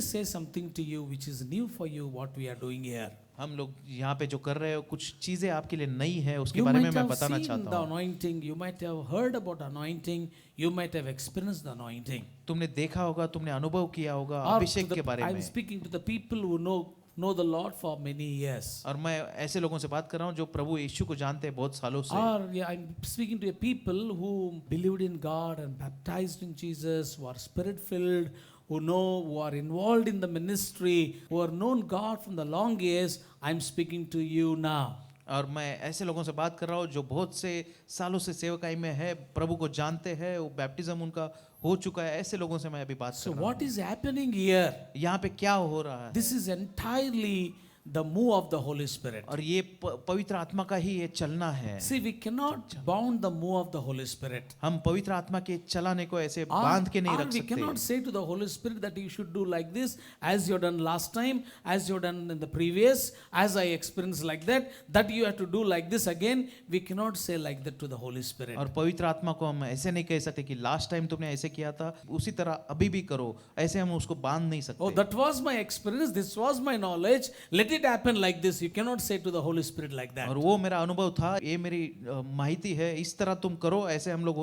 me say something to you which is new for you, what we are doing here. हम लोग यहाँ पे जो कर रहे हो कुछ चीजें आपके लिए नई है उसके You बारे में might मैं have बताना seen चाहता the हूँ। anointing, you might have heard about anointing, you might have experienced the anointing. तुमने देखा होगा, तुमने अनुभव किया होगा Or अभिषेक to के the, बारे I'm में। speaking to the people who know the Lord for many years. और मैं ऐसे लोगों से बात कर रहा हूँ जो प्रभु यीशु को जानते हैं बहुत सालों से। Or yeah, I'm speaking to people who believed in God and baptized in Jesus, who are spirit filled, who are involved in the ministry, who are known God from the long years. I'm speaking to you now. और मैं ऐसे लोगों से बात कर रहा हूँ जो बहुत से सालों से सेवकाई में है, प्रभु को जानते हैं, वो बैप्टिज्म उनका हो चुका है, ऐसे लोगों से मैं अभी बात So कर रहा what हूँ। is happening here? यहाँ पे क्या हो रहा है? This is entirely the move of the Holy Spirit. और ये पवित्र आत्मा का ही ये चलना है। See, we cannot bound the move of the Holy Spirit. हम पवित्र आत्मा के चलाने को ऐसे Or, बांध के नहीं or रख we cannot सकते। say to the Holy Spirit that you should do like this, as you done last time, as you done in the previous, as I experienced like that you have to do like this again. We cannot say like that to the Holy Spirit. और पवित्र आत्मा को हम ऐसे नहीं कह सकते कि लास्ट टाइम तुमने ऐसे किया था उसी तरह अभी भी करो, ऐसे हम उसको बांध नहीं सकते। Oh, that was my experience, this was my knowledge, let it happen like this. You cannot say to the Holy Spirit like that. और वो मेरा अनुभव था, ये मेरी माहिती है, इस तरह तुम करो, ऐसे हम लोग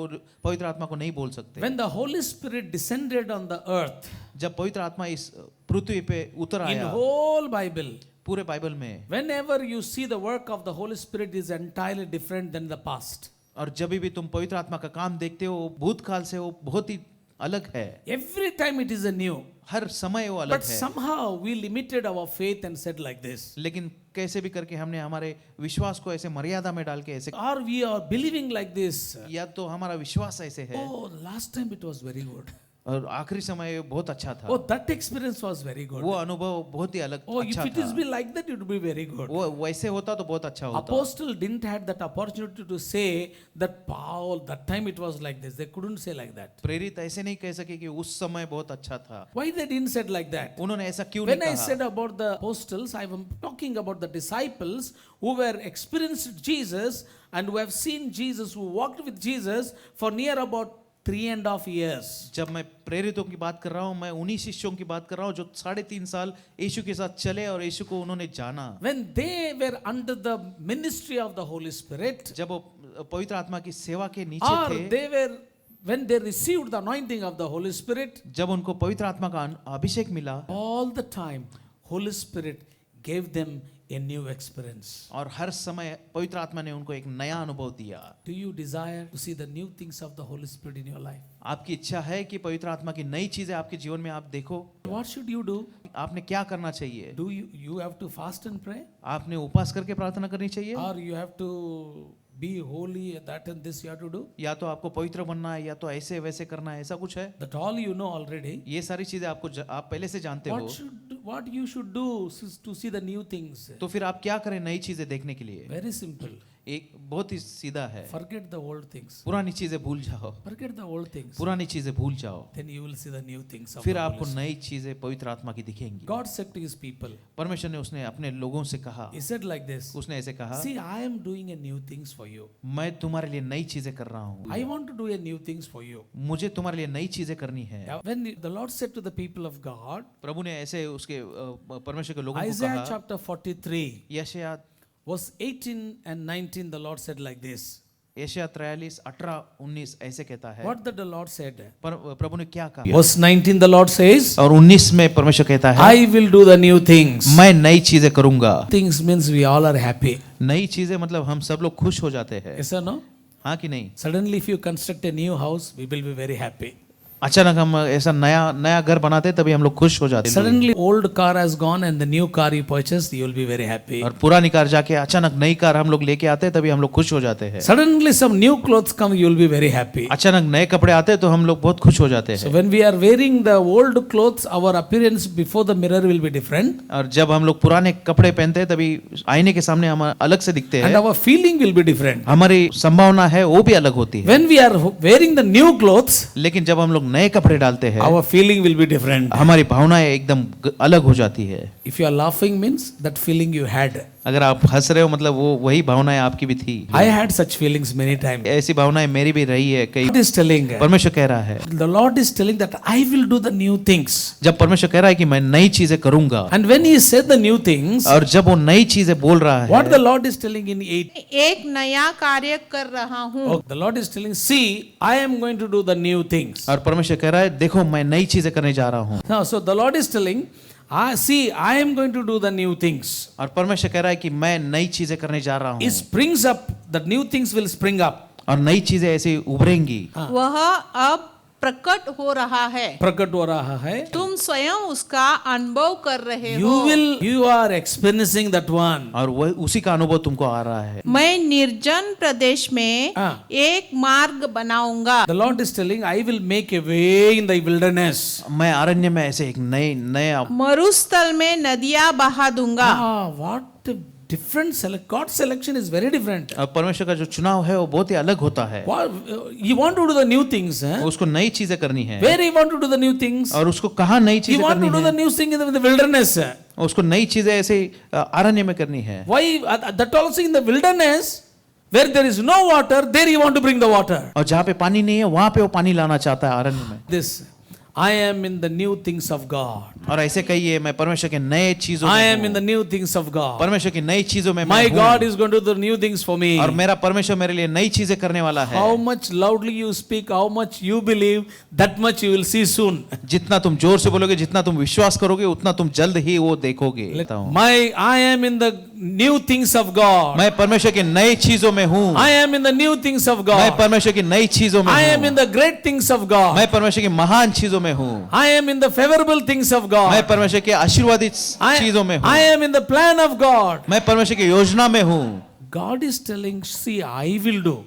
पवित्र आत्मा को नहीं बोल सकते। When the Holy Spirit descended on the earth, जब पवित्र आत्मा इस पृथ्वी पे उतर in आया, whole Bible, पूरे बाइबल में, whenever you see the work of the Holy Spirit is entirely different than the past. और जब भी तुम पवित्र आत्मा का काम देखते हो भूतकाल से वो बहुत ही अलग है। Every time it is a new. हर समय वो अलग But है। somehow we limited our faith and said like this. लेकिन कैसे भी करके हमने हमारे विश्वास को ऐसे मर्यादा में डाल के ऐसे, Or we are believing like this. या तो हमारा विश्वास ऐसे है, Oh, last time it was very good. और आखिरी समय बहुत अच्छा था। Oh, that experience was very good. वो अनुभव बहुत ही अलग Oh, if अच्छा it is था। be like that, it would be very good. वो वैसे होता तो बहुत अच्छा होता। Apostle didn't have that opportunity to say that Paul, that time it was like this. They couldn't say like that. प्रेरित ऐसे नहीं कह सके कि उस समय बहुत अच्छा था। Why they didn't say like that? उन्होंने ऐसा क्यों When नहीं I कहा? said about the apostles, I am talking about the disciples who were experienced Jesus and who have seen Jesus, who walked with Jesus for near about 3.5 years. जब मैं प्रेरितों की बात कर रहा हूँ, मैं उन्हीं शिष्यों की बात कर रहा हूँ जो 3.5 साल यीशु के साथ चले और यीशु को उन्होंने जाना। When they were under the ministry of the Holy Spirit, जब वो पवित्र आत्मा की सेवा के नीचे or थे, when they received the anointing of the Holy Spirit, जब उनको पवित्र आत्मा का अभिषेक मिला, all the time Holy Spirit gave them a new experience. और हर समय पवित्र आत्मा ने उनको एक नया अनुभव दिया। Do you desire to see the new things of the Holy Spirit in your life? आपकी इच्छा है कि पवित्र आत्मा की नई चीजें आपके जीवन में आप देखो? What should you do? आपने क्या करना चाहिए? Do you have to fast and pray? आपने उपवास करके प्रार्थना करनी चाहिए, Or you have to be holy, that and this you have to do? या तो आपको पवित्र बनना है, या तो ऐसे वैसे करना है, ऐसा कुछ है? That all you know already. ये सारी चीजें आप पहले से जानते हो। What you should do to see the new things? तो फिर आप क्या करें नई चीजें देखने के लिए? Very simple. एक बहुत ही सीधा है, Forget the old things. पुरानी चीजें भूल जाओ, Forget the old things. पुरानी चीजें भूल जाओ, Then you will see the new things of फिर the आपको Holy Spirit. नई चीजें पवित्र आत्मा की दिखेंगी। God said to his people, परमेश्वर ने उसने अपने लोगों से कहा, he said like this, उसने ऐसे कहा, see, I am doing a new things for you. मैं तुम्हारे लिए नई चीजें कर रहा हूँ, I want to do a new things for you. मुझे तुम्हारे लिए नई चीजें करनी है। Now, when the Lord said to the people of God, प्रभु ने ऐसे उसके परमेश्वर के लोगों को Isaiah कहा, chapter 43, यशायाह verse 18 and 19, the Lord said like this. यशायाह 43, 18, 19 ऐसे कहता है। What did the Lord said? प्रभु ने क्या कहा? Verse 19, the Lord says, और 19 में परमेश्वर कहता है, I will do the new things. मैं नई चीजें करूंगा। Things means we all are happy. नई चीजें मतलब हम सब लोग खुश हो जाते हैं, Yes or no? हाँ कि नहीं? Suddenly if you construct a new house, we will be very happy. अचानक हम ऐसा नया घर बनाते हैं तभी हम लोग खुश हो जाते हैं। Suddenly old car has gone and the new car you purchased, you will be very happy. और पुरानी कार जाके अचानक नई कार हम लोग लेके आते हैं तभी हम लोग खुश हो जाते हैं। Suddenly some new clothes come, you will be very happy. अचानक नए कपड़े आते हैं तो हम लोग बहुत खुश हो जाते So हैं। when we are wearing the old clothes, our appearance before the mirror will be different. और जब हम लोग पुराने कपड़े पहनते हैं तभी आईने के सामने हम अलग से दिखते And हैं, our feeling will be different. हमारी संभावना है वो भी अलग होती है। When we are wearing the new clothes, लेकिन जब हम लोग नए कपड़े डालते हैं, our feeling will be different. हमारी भावनाएं एकदम अलग हो जाती है। If you are laughing means that feeling you had. अगर आप हंस रहे हो मतलब वो वही भावनाएं आपकी भी थी। I had such feelings many times. ऐसी भावनाएं मेरी भी रही है कई। God is telling, परमेश्वर कह रहा है, the Lord is telling that I will do the new things. जब परमेश्वर कह रहा है कि मैं नई चीजें करूंगा, And when he said the new things, और जब वो नई चीजें बोल रहा what है, the Lord is telling in 8, एक नया कार्य कर रहा हूँ। the Lord is telling, see, I am going to do the new things. और परमेश्वर कह रहा है देखो मैं नई चीजें करने जा रहा हूँ। Now, so the Lord is telling, see, I am going to do the new things. और परमेश्वर कह रहा है कि मैं नई चीजें करने जा रहा It हूँ, springs up, the new things will spring up. और नई चीजें ऐसे उभरेंगी। वह अब प्रकट हो रहा है, प्रकट हो रहा है. तुम स्वयं उसका अनुभव कर रहे You हो। you are experiencing that one. और वह उसी का अनुभव तुमको आ रहा है। मैं निर्जन प्रदेश में हाँ. एक मार्ग बनाऊंगा। The Lord is telling, I will make a way in the wilderness. मैं अरण्य में ऐसे एक नया मरुस्थल में नदियां बहा दूंगा। What a different God's selection is very different. और परमेश्वर का जो चुनाव है वो बहुत ही अलग होता है। You want to do the new things, huh? उसको नई चीजें करनी है। Where you want to do the new things? और उसको कहाँ नई You चीजें want करनी to do the है? new thing in the wilderness. उसको नई चीजें ऐसे अरण्य में करनी है। Why? That also in the wilderness, where there is no water, there you want to bring the water. और जहाँ पे पानी नहीं है वहाँ पे वो पानी लाना चाहता है अरण्य में। This, I am in the new things of God. और ऐसे कहिए मैं परमेश्वर के नए चीजों I में am in the हूँ। new things of God. परमेश्वर की नई चीजों में My मैं God हूँ। is going to do the new things for me. और मेरा परमेश्वर मेरे लिए नई चीजें करने वाला है। How much loudly you speak, how much you believe, that much you will see soon. जितना तुम जोर से बोलोगे, जितना तुम विश्वास करोगे, उतना तुम जल्द ही वो देखोगे। I am in the new things of God. मैं परमेश्वर की नई चीजों में हूँ। I am in the new things of मैं God. परमेश्वर की नई चीजों में I am in हूँ। the great things of God. मैं परमेश्वर की महान चीजों में हूँ। I am in the favorable things of मैं God. परमेश्वर के आशीर्वादित चीजों में I हूँ। am in the plan of God. मैं परमेश्वर की योजना में हूँ। God is telling, see, I will do.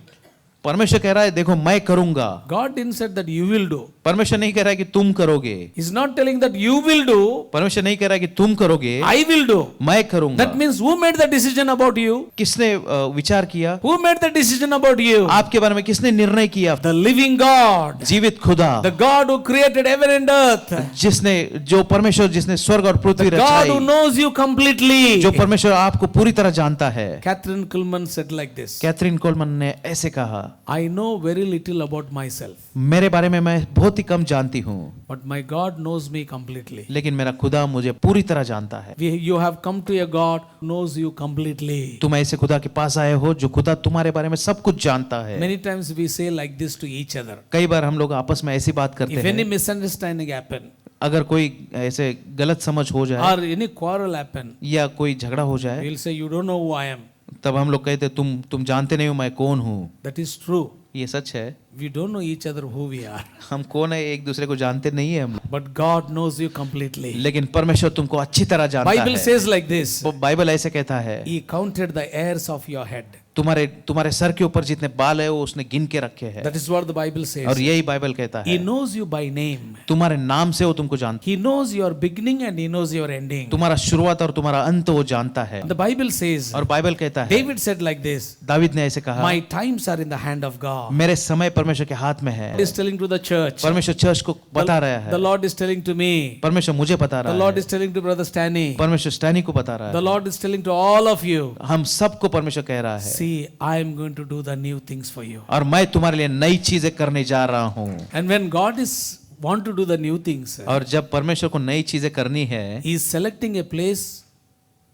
परमेश्वर कह रहा है देखो मैं करूंगा। God didn't say that you will do. परमेश्वर नहीं कह रहा है कि तुम करोगे। He's not telling that you will do. परमेश्वर नहीं कह रहा है कि तुम करोगे। I will do. मैं करूंगा। That means who made the decision about you? किसने विचार किया? Who made the decision about you? आपके बारे में किसने निर्णय किया? The living God. जीवित खुदा, The God who created heaven and earth. जिसने जो परमेश्वर जिसने स्वर्ग और पृथ्वी The God who रचाई, knows you completely. जो परमेश्वर आपको पूरी तरह जानता है। Catherine Kuhlman said like this. Kathryn Kuhlman ने ऐसे कहा, I know very little about myself, मेरे बारे में मैं बहुत ही कम जानती हूँ, but my God knows me completely. लेकिन मेरा खुदा मुझे पूरी तरह जानता है। You have come to a God who knows you completely. तुम ऐसे खुदा के पास आए हो जो खुदा तुम्हारे बारे में सब कुछ जानता है। Many times we say like this to each other. कई बार हम लोग आपस में ऐसी बात करते If any हैं, misunderstanding happen अगर कोई ऐसे गलत समझ हो जाए or any quarrel happen, या कोई झगड़ा हो जाए, we'll say you don't know who I am. तब हम लोग कहते तुम जानते नहीं हो मैं कौन हूँ। That is true. ये सच है, We don't know each other who we are, हम कौन है एक दूसरे को जानते नहीं है हम, but God knows you completely. लेकिन परमेश्वर तुमको अच्छी तरह जानता Bible है। says like this. वो बाइबल ऐसे कहता है, He counted the hairs of your head. तुम्हारे सर के ऊपर जितने बाल है वो उसने गिन के रखे हैं। That is what the Bible says. और यही बाइबल कहता He है, knows you by name. तुम्हारे नाम से वो तुमको जानता He knows your beginning and he knows your ending. है, तुम्हारा शुरुआत और तुम्हारा अंत वो जानता है। The Bible says, और बाइबल कहता है, David said like this, David ने ऐसे कहा, my times are in the hand of God. मेरे समय परमेश्वर के हाथ में है। God is telling to the church. परमेश्वर चर्च को बता रहा The है, Lord is telling to me. परमेश्वर मुझे बता The रहा Lord है, is telling to Brother Stanley. परमेश्वर स्टैनी को बता रहा The है, Lord is telling to all of you. हम सबको परमेश्वर कह रहा है, See, I am going to do the new things for you. और मैं तुम्हारे लिए नई चीजें करने जा रहा हूँ। And when God is want to do the new things, और जब परमेश्वर को नई चीजें करनी है, He is selecting a place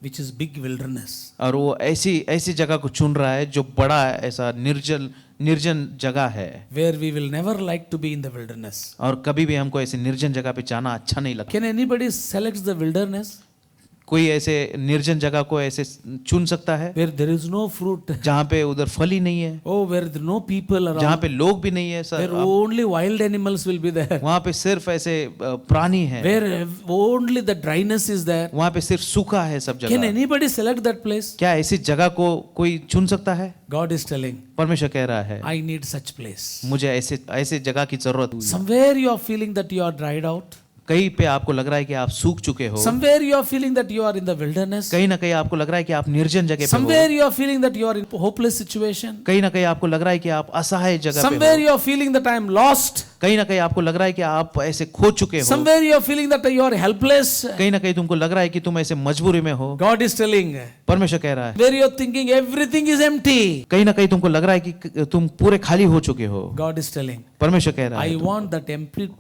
which is big wilderness. और वो ऐसी जगह को चुन रहा है जो बड़ा ऐसा निर्जन जगह है, Where we will never like to be in the wilderness. और कभी भी हमको ऐसी निर्जन जगह पे जाना अच्छा नहीं लगता। Can anybody select the wilderness कोई ऐसे निर्जन जगह को ऐसे चुन सकता है where there is no fruit? जहाँ पे उधर फल ही नहीं है, Oh, where there no people जहाँ around. पे लोग भी नहीं है Where sir, only wild animals will be there. वहाँ पे सिर्फ ऐसे प्राणी है, Where only the dryness is there. वहाँ पे सिर्फ सूखा है सब Can जगह। anybody select that place? क्या ऐसी जगह को कोई चुन सकता है? God is telling, परमेश्वर कह रहा है, I need such place. मुझे ऐसे जगह की जरूरत है। Somewhere you are feeling that you are dried out. कहीं पे आपको लग रहा है कि आप सूख चुके हो, Somewhere you are feeling that you are in the wilderness. कहीं ना कहीं आपको लग रहा है कि आप निर्जन जगह पे Somewhere हो, you are feeling that you are in hopeless situation. कहीं ना कहीं आपको लग रहा है कि आप असहाय जगह पे Somewhere हो, you are feeling that I am lost. कहीं ना कहीं आपको लग रहा है कि आप ऐसे खो चुके हो, Somewhere you are feeling that you are helpless. कहीं ना कहीं तुमको लग रहा है कि तुम ऐसे मजबूरी में हो, God is telling. परमेश्वर कह रहा है। Where you are thinking everything is empty. कहीं ना कहीं तुमको लग रहा है कि तुम पूरे खाली हो चुके हो, God is telling. परमेश्वर कह रहा I है। want that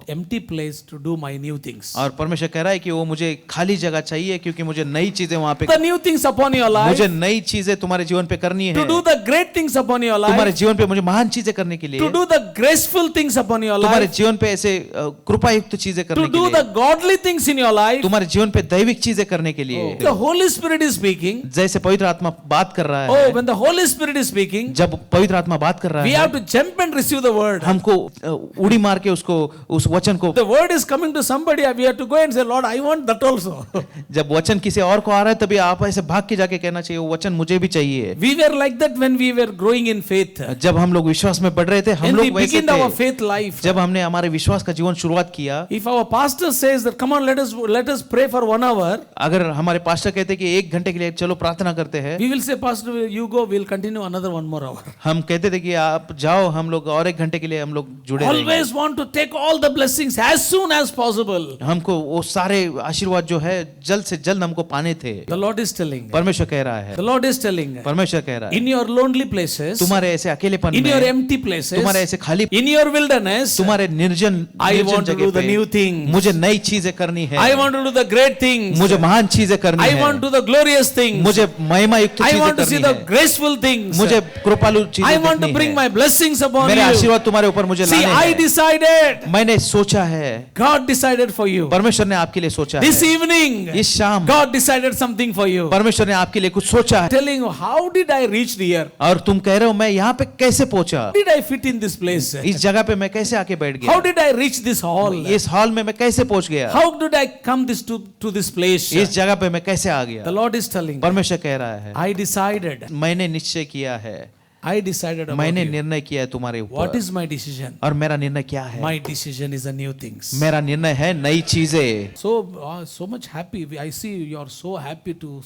empty place to do my new things. और परमेश्वर कह रहा है कि वो मुझे खाली जगह चाहिए, क्योंकि मुझे नई चीजें वहां पे, The new things upon your life. मुझे नई चीजें तुम्हारे जीवन पे करनी है, To do the great things upon your तुम्हारे life. जीवन पे मुझे महान चीजें करने के लिए, To do the graceful things upon your तुम्हारे life. जीवन पे ऐसे कृपायुक्त चीजें To करने के do लिए, the godly things in your life. तुम्हारे जीवन पे दैविक चीजें करने के लिए। The Holy Spirit is speaking. जैसे पवित्र आत्मा बात कर रहा Oh, है, when the Holy Spirit is speaking, जब पवित्र आत्मा बात कर रहा we है, have to jump and receive the word. हमको उड़ी मार के उसको, उस वचन को, The word is coming to somebody, we have to go and say, Lord, I want that also. जब वचन किसी और को आ रहा है तभी आप ऐसे भाग के जाके कहना चाहिए वो वचन मुझे भी चाहिए। We were like that when we were growing in faith. जब हम लोग विश्वास में बढ़ रहे थे, हम When we लोग वैसे begin our थे। faith life. जब हमने हमारे विश्वास का जीवन शुरुआत किया, If our pastor says that, come on, let us pray for 1 hour, अगर हमारे पास्टर कहते कि 1 घंटे के लिए चलो प्रार्थना करते हैं, we will say, Pastor, you go, we'll continue another 1 more hour. हम कहते थे कि आप जाओ, हम लोग और 1 घंटे के लिए हम लोग जुड़े रहेंगे। Always want to take all the blessings as soon as possible. हमको वो सारे आशीर्वाद जो है जल्द से जल्द हमको पाने थे। The Lord is telling. परमेश्वर कह रहा है, The Lord is telling. परमेश्वर कह रहा है, In your lonely places, तुम्हारे ऐसे अकेलेपन in your में, empty places, तुम्हारे ऐसे खाली, in your wilderness, तुम्हारे निर्जन I want to जगह do the पे new things. मुझे नई चीजें करनी है, I want to do the great things. मुझे महान चीजें करनी I है, want to do the glorious things. मुझे महिमा युक्त I चीजें want to see करनी the है, graceful things. मुझे कृपालु चीजें I want to देखनी bring है, my blessings upon मेरे you. आशीर्वाद तुम्हारे ऊपर मुझे See, लाने I हैं। decided. मैंने सोचा है, God decided for you. परमेश्वर ने आपके लिए सोचा This है, evening, इस शाम God decided something for you. परमेश्वर ने आपके लिए कुछ सोचा है, Telling you, how did I reach here? और तुम कह रहे हो मैं यहाँ पे कैसे पहुंचा, How did I fit in this place? इस जगह पे मैं कैसे आके बैठ How गया, did I reach this hall? इस हॉल में मैं कैसे पहुंच गया, How did I come to this place? इस जगह पे मैं कैसे आ The गया। Lord is telling, परमेश्वर कह रहा है, I decided. मैंने निश्चय किया है, I decided about मैंने you. निर्णय किया है तुम्हारे What ऊपर, is my decision? और मेरा निर्णय क्या है, My decision is the new things. मेरा निर्णय है नई चीजें। So much happy. I see you are so happy to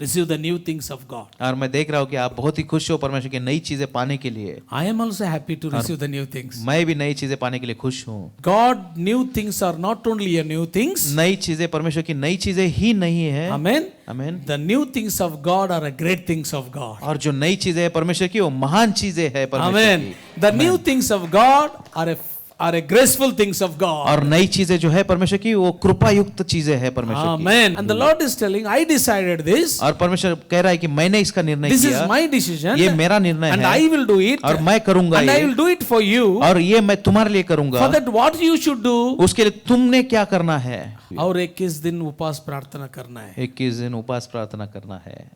receive the new things of God. और मैं देख रहा हूँ कि आप बहुत ही खुश हो परमेश्वर की नई चीजें पाने के लिए। I am also happy to receive the new things. मैं भी नई चीजें पाने के लिए खुश हूँ। God, new things are not only a new things. नई चीजें, परमेश्वर की नई चीजें ही नहीं है। Amen. आमीन। The new things of God are a great things of God. और जो नई चीजें हैं परमेश्वर की, वो महान चीजें हैं परमेश्वर Amen. की। The new things of God are a graceful things of God. और नई चीजें जो है परमेश्वर की, वो कृपा युक्त चीजें हैं परमेश्वर की। Amen. And the Lord is telling, I decided this. और परमेश्वर कह रहा है कि मैंने इसका निर्णय This is किया, my decision. ये मेरा निर्णय And है, I will do it. और मैं करूंगा And I ये, will do it for you. और ये मैं तुम्हारे लिए करूंगा। For that what you should do. उसके लिए तुमने क्या करना है? और 21 दिन उपवास प्रार्थना करना है। 21 दिन उपवास प्रार्थना करना है,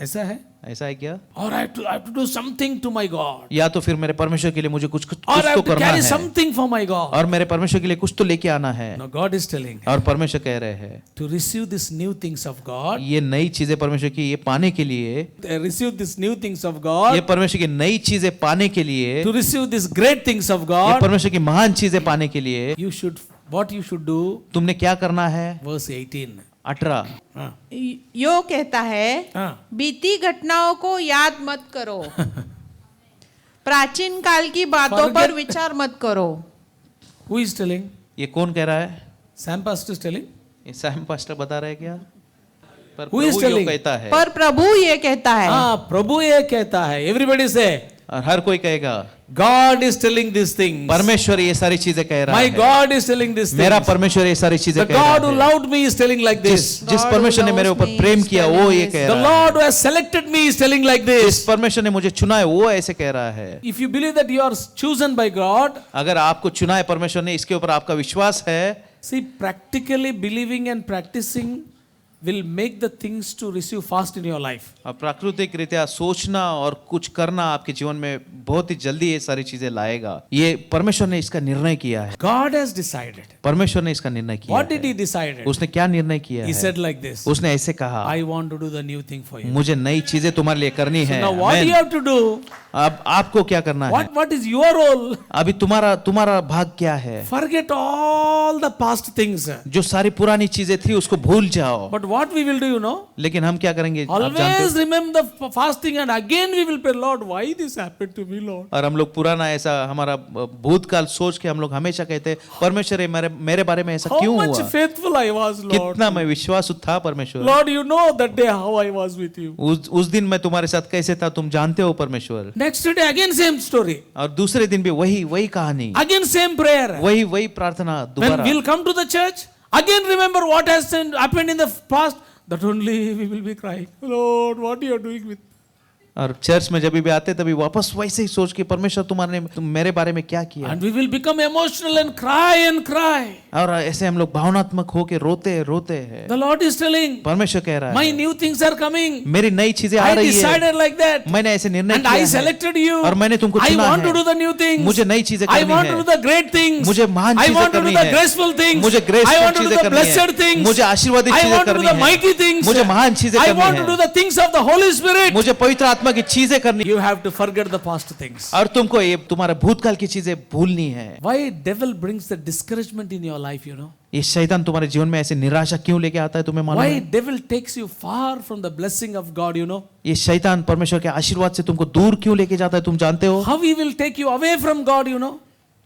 ऐसा है? ऐसा है क्या? Or I have to do something to my God. या तो फिर मेरे परमेश्वर के लिए मुझे कुछ Or I तो have to करना carry है, something for my God. और मेरे परमेश्वर के लिए कुछ तो लेके आना है। Now God is telling, और परमेश्वर कह रहे हैं, to receive this new things of God, ये नई चीजें परमेश्वर की ये पाने के लिए, receive this new things of ये God, परमेश्वर की नई चीजें पाने के लिए, to receive this great things of ये God, परमेश्वर की महान चीजें पाने के लिए what you should do, तुमने क्या करना है? verse 18. 18 हाँ, यो कहता है, हाँ. बीती घटनाओं को याद मत करो, प्राचीन काल की बातों Forget. पर विचार मत करो। Who is telling? ये कौन कह रहा है? Sam Pastor is telling. ये सैम पास्टर बता रहे हैं क्या? पर Who is Prabhu yo telling? कहता है, पर प्रभु ये कहता है, हाँ, प्रभु ये कहता है. Everybody say, और हर कोई कहेगा God is telling these things. परमेश्वर ये सारी चीजें कह रहा My है, God is telling these मेरा things. परमेश्वर ये सारी चीजें The कह रहा God who है। loved me is telling like this. जिस God परमेश्वर ने who मेरे loves ऊपर me प्रेम is किया telling वो ये this. कह The रहा है, Lord who has selected me is telling like जिस this. परमेश्वर ने मुझे चुना है वो ऐसे कह रहा है। If you believe that you are chosen by God, अगर आपको चुना है परमेश्वर ने, इसके ऊपर आपका विश्वास है, see, practically believing and practicing will make the things to receive fast in your life. और प्राकृतिक रीत्या सोचना और कुछ करना आपके जीवन में बहुत ही जल्दी ये सारी चीजें लाएगा। ये परमेश्वर ने इसका निर्णय किया है, God has decided. परमेश्वर ने इसका निर्णय किया What did है। He decide? उसने क्या निर्णय किया He है? said like this, उसने ऐसे कहा, I want to do the new thing for you. मुझे नई चीजें तुम्हारे लिए करनी है। Now what Amen. you have to do? अब आपको क्या करना है? What is your role? अभी तुम्हारा भाग क्या है? Forget all the past things. जो सारी पुरानी चीजें थी उसको भूल जाओ। But what we will do, you know? लेकिन हम क्या करेंगे आप जानते हो? Always remember the fasting and again we will pray, Lord, why this happened to me, Lord? और हम लोग पुराना ऐसा हमारा भूतकाल सोच के हम लोग हमेशा कहते हैं परमेश्वर ये मेरे बारे में ऐसा How क्यों much हुआ? faithful I was, Lord. कितना मैं विश्वासु था परमेश्वर। Lord, you know that day how I was with you. उस दिन मैं तुम्हारे साथ कैसे था तुम जानते हो परमेश्वर। Next day again same story. और दूसरे दिन भी वही कहानी, Again same prayer. वही प्रार्थना When दोबारा। we'll come to the church, again remember what has happened in the past, that only we will be crying. Lord, what you are doing with me? और चर्च में जब भी आते तभी वापस वैसे ही सोच के परमेश्वर तुम मेरे बारे में क्या किया। And we will become emotional and cry. और ऐसे हम लोग भावनात्मक होके रोते हैं। The Lord is telling, परमेश्वर कह रहा my है new things are coming. मेरी नई चीजें आ I रही है, decided like that. मैंने ऐसे निर्णय And किया I है selected you. और मैंने तुमको I चुना want to है। do the new things. मुझे नई चीजें I करनी want to है, do the great things. मुझे महान I चीजें want to do करनी the है, graceful things. मुझे I graceful want to do चीजें the करनी blessed है, things. मुझे आशीर्वादित I चीजें want to do करनी the है, mighty things. मुझे महान चीजें I करनी want to do है, the things of the Holy Spirit. मुझे पवित्र आत्मा की चीजें करनी है। You have to forget the past things. और तुमको ये तुम्हारे भूतकाल की चीजें भूलनी है। Why devil brings the discouragement in your life, you know? ये शैतान तुम्हारे जीवन में ऐसे निराशा क्यों लेके आता है तुम्हें मालूम Why है? devil takes you far from the blessing of God, you know? ये शैतान परमेश्वर के आशीर्वाद से तुमको दूर क्यों लेके जाता है तुम जानते हो? How he will take you away from God, you know?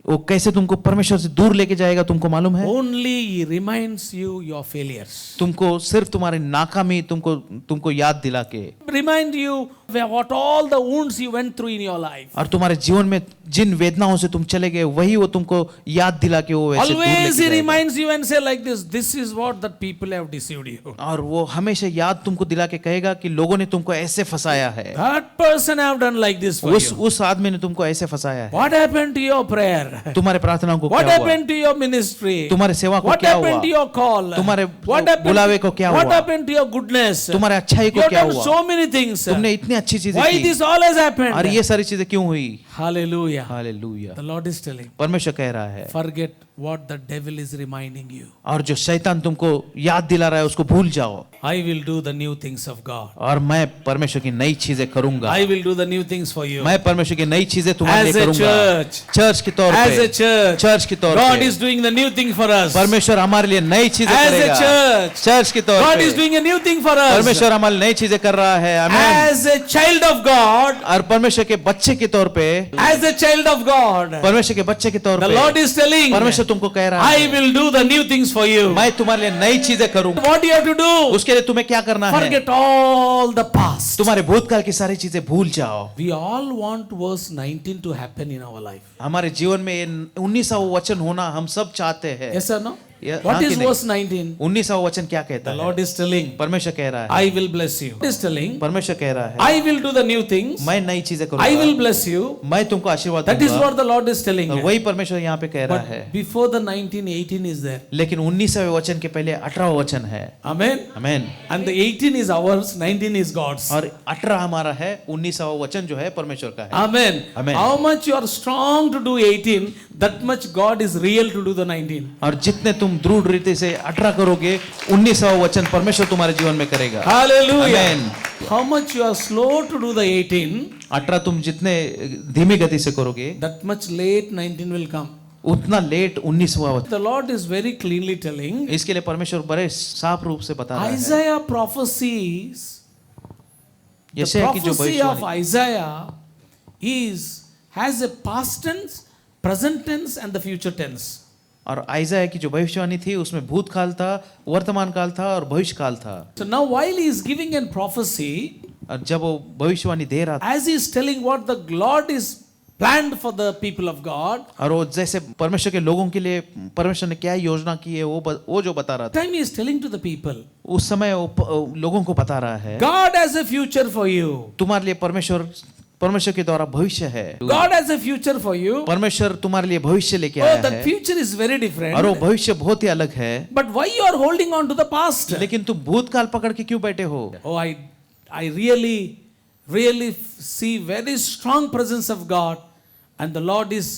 वो कैसे तुमको परमेश्वर से दूर लेके जाएगा तुमको मालूम है? Only he reminds you your failures. तुमको सिर्फ तुम्हारी नाकामी तुमको याद दिला के, Remind you what all the wounds you went through in your life. और तुम्हारे जीवन में जिन वेदनाओं से तुम चले गए वही वो तुमको याद दिला के वो वैसे दूर Always लेके he जाएगा। reminds you and say like this is what that people have deceived you. और वो हमेशा याद तुमको दिला के कहेगा कि लोगों ने तुमको ऐसे फंसाया है, That person have done like this for you. उस आदमी ने तुमको ऐसे फंसाया है। What happened to your prayer? तुम्हारे प्रार्थनाओं को What क्या हुआ? happened to your ministry? तुम्हारे सेवा को What क्या happened हुआ? to your call? तुम्हारे What happened? बुलावे को क्या What हुआ? happened to your goodness? तुम्हारे अच्छाई You को have क्या done हुआ? so many things. तुमने इतनी अच्छी चीजें Why की this all has और happened? ये सारी चीजें क्यों हुई? Hallelujah. Hallelujah. The Lord is telling, परमेश्वर कह रहा है forget what the devil is reminding you. और जो शैतान तुमको याद दिला रहा है उसको भूल जाओ, I will do the new things of God. और मैं परमेश्वर की नई चीजें करूंगा। I will do the new things for you. मैं परमेश्वर की नई चीजें तुम्हारे As लिए a करूंगा। church, चर्च के तौर as a पे, church, चर्च के तौर God पे is doing the new thing for us. परमेश्वर हमारे लिए नई चीजें As a करेगा। church, चर्च के तौर God is पे doing a new thing for us. परमेश्वर हमारे लिए नई चीजें कर रहा है। आमीन। As a child of God, और परमेश्वर के बच्चे के तौर पे, as a child of God, परमेश्वर के बच्चे के तौर the Lord पे is telling, परमेश्वर तुमको कह रहा I है will do the new things for you. मैं तुम्हारे लिए नई चीजें करूंगा। What you have to do? उसके लिए तुम्हें क्या करना है? Forget all the past. तुम्हारे भूतकाल की सारी चीजें भूल जाओ। We all want verse 19 to happen in our life. हमारे जीवन में ये 19वां वचन होना हम सब चाहते हैं। Yes or no? Yeah, What हाँ is कि नहीं? verse 19? 19वां वचन क्या कहता The है? Lord is telling, परमेश्वर कह रहा है, I will bless you. He is telling, परमेश्वर कह रहा है I will do the new things. मैं नई चीजें I will करूंगा, bless you. मैं तुमको आशीर्वाद That is दूंगा। what the Lord is telling. और वही परमेश्वर यहाँ पे कह रहा But है। before the 19, 18 is there. लेकिन 19वें वचन के पहले 18वां वचन है। Amen. आमीन। And the 18 is ours, 19 is God's. और 18 हमारा है, 19वां वचन जो है परमेश्वर का है। Amen. Amen. How much you are strong to do 18, that much God is real to do the 19. और जितने तुम दृढ़ रीति से 18 करोगे, 19वां वचन परमेश्वर तुम्हारे जीवन में करेगा। Hallelujah. Amen. How much you are slow to do the 18, 18 तुम जितने धीमी गति से करोगे, that much late 19 will come. उतना लेट 19वां वचन। The Lord is very clearly telling, इसके लिए परमेश्वर बड़े साफ रूप से बता रहा है। Isaiah prophesies, the यशायाह की जो prophecy of भविष्यवाणी, Isaiah has a past tense, present tense and the future tense. और आइज़ाया की जो भविष्यवाणी थी उसमें भूतकाल था, वर्तमान काल था और भविष्य काल था। So now while he is giving a prophecy, और जब वो भविष्यवाणी दे रहा था as he is telling what the Lord is planned for the people of God, और वो जैसे परमेश्वर के लोगों के लिए परमेश्वर ने क्या योजना की है वो जो बता रहा था, time he is telling to the people, उस समय वो लोगों को बता रहा है God has a future for you. तुम्हारे लिए परमेश्वर के द्वारा भविष्य है। God has a future for you. परमेश्वर तुम्हारे लिए भविष्य लेके Oh, आया that है future is very और वो different. भविष्य बहुत ही अलग है। But why you are holding on to the past? लेकिन तुम भूतकाल पकड़ के क्यों बैठे हो? Oh, I really see very strong presence of God, and the Lord is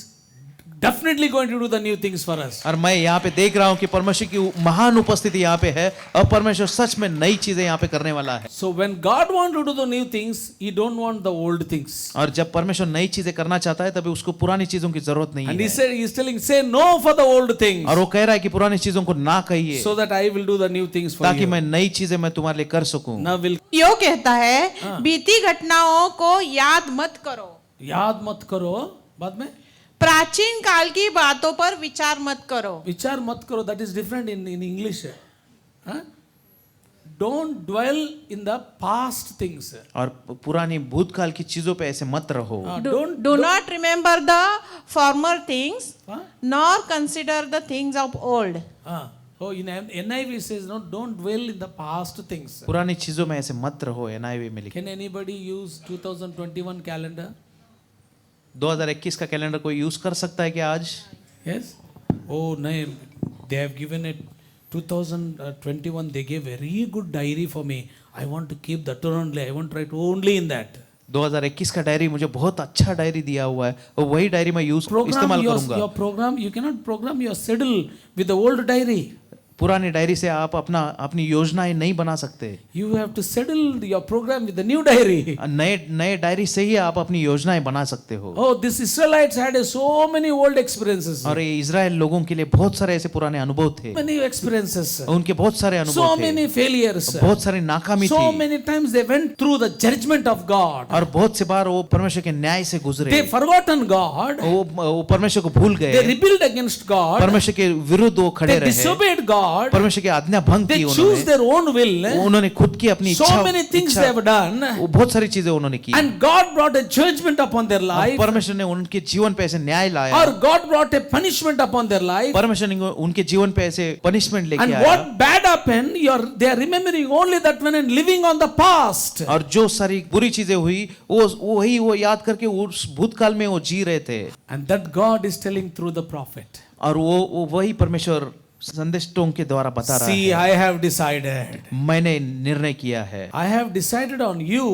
definitely going to do the new things for us. और मैं यहाँ पे देख रहा हूँ कि परमेश्वर की महान उपस्थिति यहाँ पे है और परमेश्वर सच में नई चीजें यहाँ पे करने वाला है। So when God wants to do the new things, He don't want the old things. और जब परमेश्वर नई चीजें करना चाहता है तभी उसको पुरानी चीजों की जरूरत नहीं And है। He said, He's telling, say no for the old things, और वो कह रहा है कि पुरानी चीजों को ना कहिए so that I will do the new things for ताकि you. मैं नई चीजें मैं तुम्हारे लिए कर सकूं। Now will यो कहता है बीती घटनाओं को याद मत करो, याद मत करो, बाद में प्राचीन काल की बातों पर विचार मत करो। विचार मत करो. That is different in English. Huh? Don't dwell in the past things. और पुरानी भूतकाल की चीजों पे ऐसे मत रहो। Do not remember the former things, Huh? nor consider the things of old. Oh, in NIV says no, don't dwell in the past things. पुरानी चीजों में ऐसे मत रहो। NIV में लिखा। Can anybody use 2021 calendar? 2021 का कैलेंडर कोई यूज कर सकता है क्या आज? Yes. Oh, no, they have given it 2021. They gave a very good diary for me. I want to keep that only. I want to write only in that. 2021 का diary मुझे बहुत अच्छा डायरी दिया हुआ है और वही डायरी मैं यूज Program इस्तेमाल your करूंगा। program. You cannot program your schedule with the old diary. पुरानी डायरी से आप अपनी योजनाएं नहीं बना सकते। You have to settle your program with the new diary. नए डायरी से ही आप अपनी योजनाएं बना सकते हो। Oh, these Israelites had so many old experiences. और ये इजराइल लोगों के लिए बहुत सारे ऐसे पुराने अनुभव थे। Many experiences. उनके बहुत सारे So अनुभव थे। many failures. बहुत सारी नाकामी So थी। many times they went through the judgment of God. और बहुत से बार वो परमेश्वर के न्याय से गुजरे। They forgotten God. वो परमेश्वर को भूल They गए। rebelled against God. परमेश्वर के विरुद्ध वो खड़े They रहे। disobeyed God. परमेश्वर की आज्ञा भंग They की choose उन्होंने। their own will. उन्होंने खुद की अपनी So many things they have done. वो बहुत सारी चीजें उन्होंने की। And God brought a judgment upon their और life. परमेश्वर ने उनके जीवन पे ऐसे न्याय लाया। Or God brought a punishment upon their life. परमेश्वर ने उनके जीवन पे ऐसे पनिशमेंट लेके And आया। what bad happened, they are remembering only that when and living on the past. और जो सारी बुरी चीजें हुई वो याद करके उस भूतकाल में वो जी रहे थे। And that God is telling through the prophet. और वो वही परमेश्वर संदेशों के द्वारा बता रहा See, है। I have decided. मैंने निर्णय किया है। I have decided on you.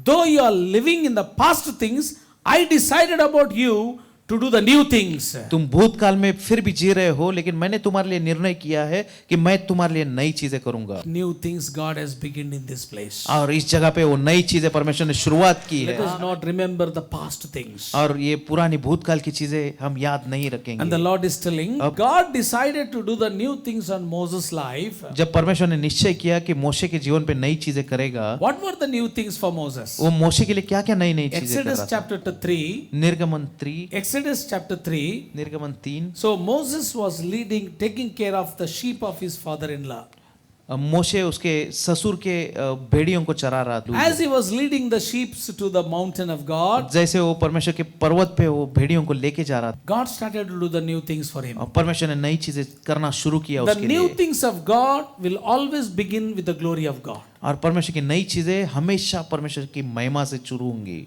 Though you are living in the past things, I decided about you to do the new things. तुम भूतकाल में फिर भी जी रहे हो लेकिन मैंने तुम्हारे लिए निर्णय किया है कि मैं तुम्हारे लिए नई चीजें करूंगा। New things God has begun in this place. और इस जगह पे वो नई चीजें परमेश्वर ने शुरुआत की Let है। us not remember the past things. और ये पुरानी भूतकाल की चीजें हम याद नहीं And the रखेंगे। Lord is telling, God decided to do the new things on Moses' life. जब परमेश्वर ने निश्चय किया कि मोशे के जीवन पे नई चीजें करेगा, What were the new things for Moses? वो मोशे के लिए क्या क्या नई नई चीजें कर Exodus रहा था। chapter 3. निर्गमन 3 Exodus chapter 3. निर्गमन 3 So Moses was taking care of the sheep of his father-in-law. मोशे उसके ससुर के भेड़ियों को चरा रहा था। As he was leading the sheep to the mountain of God, जैसे वो परमेश्वर के पर्वत पे वो भेड़ियों को लेके जा रहा था God started to do the new things for him. और परमेश्वर ने नई चीजें करना शुरू किया The उसके new लिए। things of God will always begin with the glory of God. और परमेश्वर की नई चीजें हमेशा परमेश्वर की महिमा से शुरू होंगी।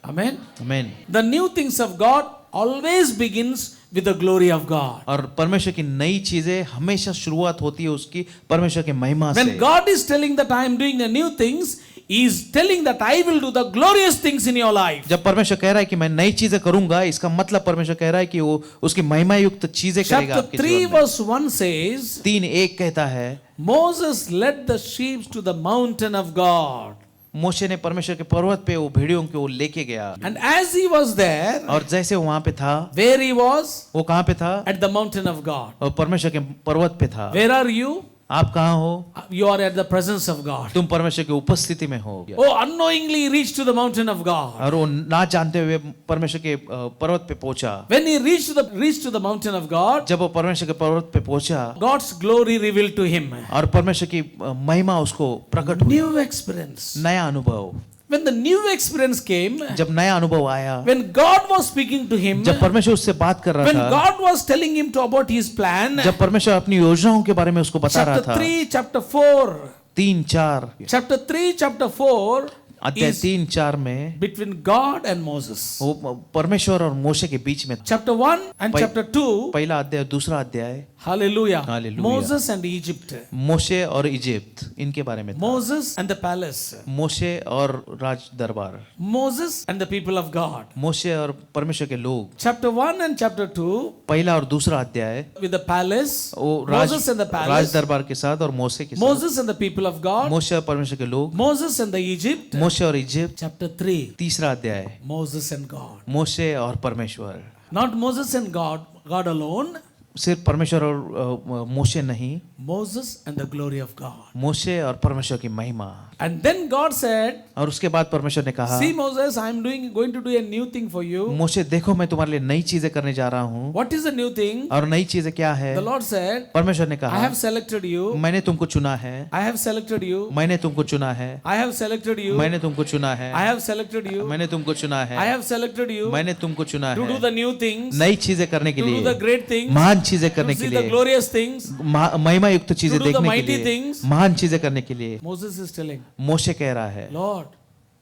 Amen. आमीन। The new things of God always begins with the glory of God. और परमेश्वर की नई चीजें हमेशा शुरुआत होती है उसकी परमेश्वर के महिमा से। When God is telling that I am doing the new things, He is telling that I will do the glorious things in your life. जब परमेश्वर कह रहा है कि मैं नई चीजें करूंगा, इसका मतलब परमेश्वर कह रहा है कि वो उसकी महिमा युक्त चीजें करेगा Chapter आपके 3 जीवन में। verse 1 says, 3:1 कहता है, Moses led the sheep to the mountain of God. मोशे ने परमेश्वर के पर्वत पे वो भेड़ियों को लेके गया। And as he was there, और जैसे वो वहां पे था, where he was? वो कहाँ पे था? At the mountain of God. और परमेश्वर के पर्वत पे था। Where are you? आप कहाँ हो? You are at the presence of God. तुम परमेश्वर की उपस्थिति में हो। Oh, unknowingly he reached to the mountain of God. और वो ना जानते हुए परमेश्वर के पर्वत पे पहुंचा। When he reached to the mountain of God, जब वो परमेश्वर के पर्वत पे पहुंचा, God's glory revealed to him. और परमेश्वर की महिमा उसको प्रकट हुई। New experience. नया अनुभव। When the new experience came, जब नया अनुभव आया, when God was speaking to him, जब परमेश्वर उससे बात कर रहा when था, God was telling him about his plan, जब परमेश्वर अपनी योजनाओं के बारे में उसको बता रहा chapter था, 3, chapter 4, 3-4 chapter 3, chapter 4 अध्याय is 3-4 में between God and Moses. वो परमेश्वर और मोशे के बीच में Chapter 1 and Pai- chapter 2, पहला अध्याय दूसरा अध्याय Hallelujah. Hallelujah. Moses and Egypt. मोशे और इजिप्ट, इनके बारे में था। Moses and the palace. मोशे और राज दरबार, Moses and the people of God. मोशे और परमेश्वर के लोग। Chapter 1 and chapter 2 पहला और दूसरा अध्याय with the palace. वो Moses and the Raj palace. दरबार के साथ और मोशे के साथ, Moses and the people of God. मोशे और परमेश्वर के लोग, Moses and the Egypt. मोशे और इजिप्ट। Chapter 3. तीसरा अध्याय Moses and God. मोशे और परमेश्वर। Not Moses and God, God alone. सिर्फ परमेश्वर और मोशे नहीं, Moses and the glory of God. मोशे और परमेश्वर की महिमा। And then God said, और उसके बाद परमेश्वर ने कहा, see Moses, I am going to do a new thing for you. मोशे देखो मैं तुम्हारे लिए नई चीजें करने जा रहा हूँ। What is the new thing? और नई चीजें क्या है? The Lord said, परमेश्वर ने I कहा, have selected you. मैंने तुमको चुना है, I have selected you. मैंने तुमको चुना है, I have selected you. मैंने तुमको चुना है, I have selected you. मैंने तुमको चुना I है, have selected you मैंने तुमको चुना to do है the new things, नई चीजें करने के to do the लिए, great things, महान चीजें to करने see के the लिए, glorious things. महिमा युक्त चीजें To do the देखने के mighty लिए, things. महान चीजें करने के लिए। Moses is telling, मोशे कह रहा है, Lord,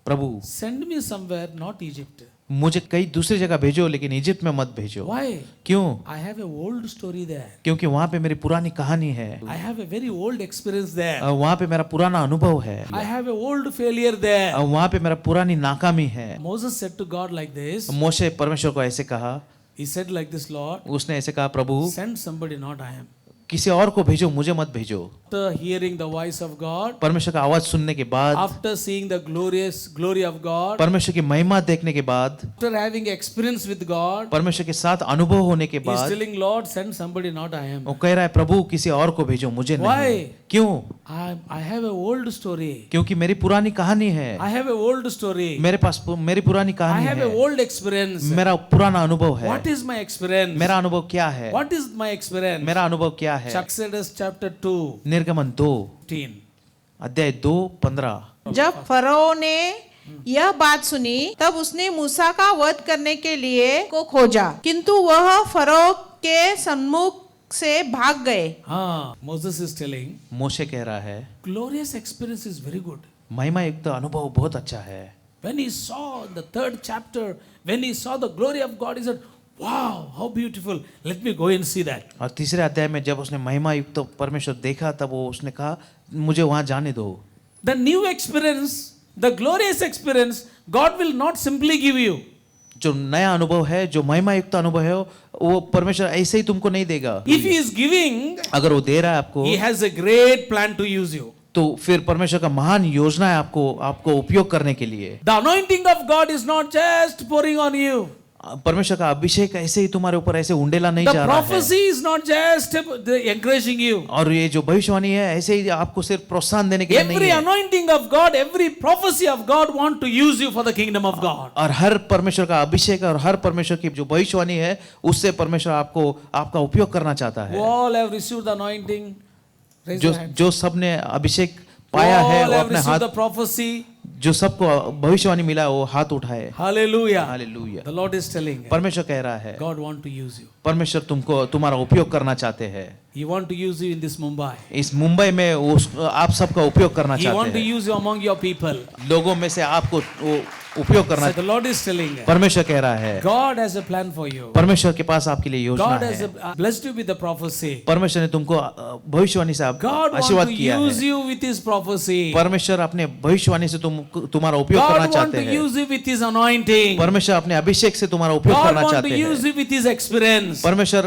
Prabhu send me somewhere, not Egypt. मुझे कई दूसरी जगह भेजो, लेकिन इजिप्ट में मत भेजो। Why? क्यों? I have a old story there. क्योंकि वहाँ पे मेरी पुरानी कहानी है, I have a very old experience there. वहाँ पे मेरा पुराना अनुभव है, I have a old failure there. वहाँ पे मेरा पुरानी नाकामी है। Moses said to God like this. मोशे परमेश्वर को ऐसे कहा, He said like this, Lord, उसने ऐसे कहा, प्रभु send somebody, not I am. किसी और को भेजो, मुझे मत भेजो। After hearing the voice of God, परमेश्वर का आवाज सुनने के बाद, after seeing the glorious glory of God, परमेश्वर की महिमा देखने के बाद, after having experience with God, परमेश्वर के साथ अनुभव होने के he is बाद, telling, Lord, send somebody, not I am. वो कह रहा है, प्रभु किसी और को भेजो, मुझे नहीं। Why? क्यों? I have a old story. क्योंकि मेरी पुरानी कहानी है, I have a old story. मेरे पास मेरी पुरानी I कहानी have a है, old experience. मेरा पुराना अनुभव है। What is my experience? मेरा अनुभव क्या है? What is my experience? मेरा अनुभव क्या है? Exodus chapter 2, निर्गमन 2 15. अध्याय 2:15। जब फरोह ने यह बात सुनी, तब उसने मूसा का वध करने के लिए को खोजा, किंतु वह फरोह के सम्मुख से भाग गए। Moses is telling, मोशे कह रहा है, glorious experience is very good. महिमा युक्त अनुभव बहुत अच्छा है। When he saw the 3rd chapter, when he saw the glory of God, he said, wow, how beautiful. Let me go and see that. और तीसरे अध्याय में जब उसने महिमा युक्त परमेश्वर देखा, तब वो उसने कहा, मुझे वहां जाने दो। The new experience, the glorious experience, God will not simply give you. जो नया अनुभव है, जो महिमा युक्त अनुभव है, वो परमेश्वर ऐसे ही तुमको नहीं देगा। If he is giving, अगर वो दे रहा है आपको, he has a great plan to use you. तो फिर परमेश्वर का महान योजना है आपको उपयोग करने के लिए। The anointing of God is not just pouring on you. परमेश्वर का अभिषेक ऐसे ही तुम्हारे ऊपर ऐसे उंडेला नहीं The जा रहा है। prophecy is not just encouraging you. और ये जो भविष्यवाणी है, ऐसे ही आपको सिर्फ प्रोत्साहन देने के लिए नहीं Every है। anointing of God, every prophecy of God want to use you for the kingdom of God. और हर परमेश्वर का अभिषेक और हर परमेश्वर की जो भविष्यवाणी है, उससे परमेश्वर आपका उपयोग करना चाहता Who है। all have received the anointing? Raise जो your hand. जो सबने अभिषेक Who पाया है, all वो have अपने received हाथ, the prophecy? जो सबको भविष्यवाणी मिला, वो हाथ उठाए। Hallelujah. Hallelujah. The Lord is telling, परमेश्वर कह रहा है, God want to use you. परमेश्वर तुम्हारा उपयोग करना चाहते हैं। He want to use you in this Mumbai. इस मुंबई में आप सबका उपयोग करना He want चाहते to हैं। use you among your people. लोगों में से आपको वो उपयोग करना, So the Lord is telling, परमेश्वर कह रहा है, God has a plan for you. परमेश्वर के पास आपके लिए योजना God has है। blessed you with the prophecy. परमेश्वर ने तुमको भविष्यवाणी से God want आशीर्वाद to किया use है। you with His prophecy. परमेश्वर अपने भविष्यवाणी से तुम्हारा उपयोग करना God want चाहते to हैं। use you with His anointing. परमेश्वर अपने अभिषेक से तुम्हारा उपयोग God करना want to चाहते use हैं। you with His experience. परमेश्वर